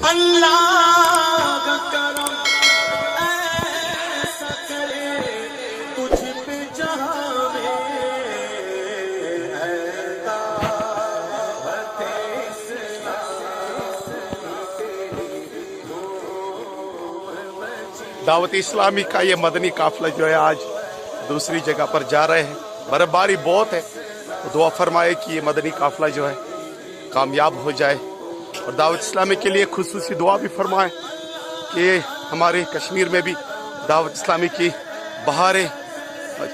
اللہ کا کرم ایسا کرے تجھ پہ جہاں میں ہے دعوت دعوت اسلامی کا یہ مدنی قافلہ جو ہے آج دوسری جگہ پر جا رہے ہیں. برفباری بہت ہے، دعا فرمائے کہ یہ مدنی قافلہ جو ہے کامیاب ہو جائے، اور دعوت اسلامی کے لیے خصوصی دعا بھی فرمائے کہ ہمارے کشمیر میں بھی دعوت اسلامی کی بہاریں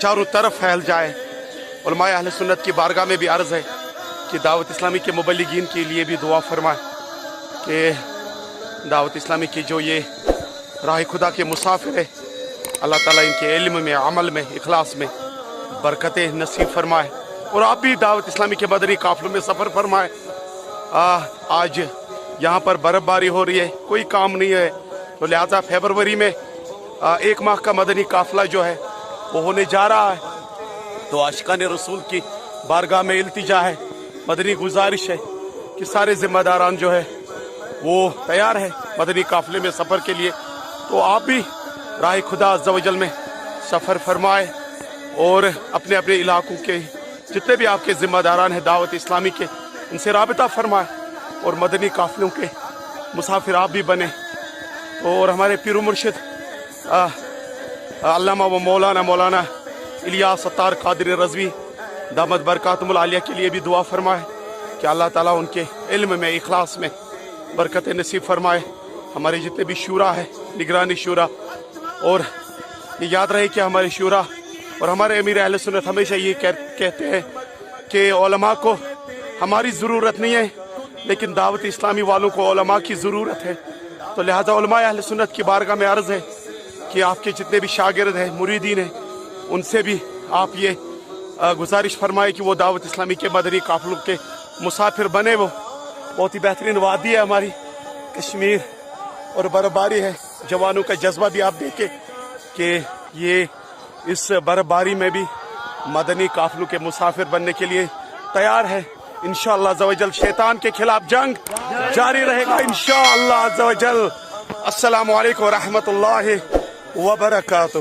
چاروں طرف پھیل جائے. علماء اہل سنت کی بارگاہ میں بھی عرض ہے کہ دعوت اسلامی کے مبلغین کے لیے بھی دعا فرمائے کہ دعوت اسلامی کی جو یہ راہ خدا کے مسافر ہے، اللہ تعالیٰ ان کے علم میں، عمل میں، اخلاص میں برکتیں نصیب فرمائے، اور آپ بھی دعوت اسلامی کے مدنی قافلوں میں سفر فرمائے. آج یہاں پر برف باری ہو رہی ہے، کوئی کام نہیں ہے، تو لہٰذا فیبروری میں 1 ماہ کا مدنی قافلہ جو ہے وہ ہونے جا رہا ہے. تو عاشقان رسول کی بارگاہ میں التجا ہے، مدنی گزارش ہے کہ سارے ذمہ داران جو ہے وہ تیار ہے مدنی قافلے میں سفر کے لیے. تو آپ بھی راہ خدا عز و جل میں سفر فرمائے، اور اپنے اپنے علاقوں کے جتنے بھی آپ کے ذمہ داران ہیں دعوت اسلامی کے، ان سے رابطہ فرمائے اور مدنی قافلوں کے مسافر آپ بھی بنے. اور ہمارے پیر و مرشد علامہ و مولانا الیاس ستار قادری رضوی دامت برکاتہم العالیہ کے لیے بھی دعا فرمائے کہ اللہ تعالیٰ ان کے علم میں، اخلاص میں برکت نصیب فرمائے. ہمارے جتنے بھی شورا ہے، نگرانی شورا، اور یہ یاد رہے کہ ہمارے شورا اور ہمارے امیر اہل سنت ہمیشہ یہ کہتے ہیں کہ علماء کو ہماری ضرورت نہیں ہے، لیکن دعوت اسلامی والوں کو علماء کی ضرورت ہے. تو لہٰذا علماء اہل سنت کی بارگاہ میں عرض ہے کہ آپ کے جتنے بھی شاگرد ہیں، مریدین ہیں، ان سے بھی آپ یہ گزارش فرمائے کہ وہ دعوت اسلامی کے مدنی قافلوں کے مسافر بنے. وہ بہت ہی بہترین وادی ہے ہماری کشمیر، اور برفباری ہے. جوانوں کا جذبہ بھی آپ دیکھیں کہ یہ اس برفباری میں بھی مدنی قافلوں کے مسافر بننے کے لیے تیار ہے. انشاءاللہ عز و جل شیطان کے خلاف جنگ جاری رہے گا انشاءاللہ عز و جل. السلام علیکم ورحمۃ اللہ وبرکاتہ.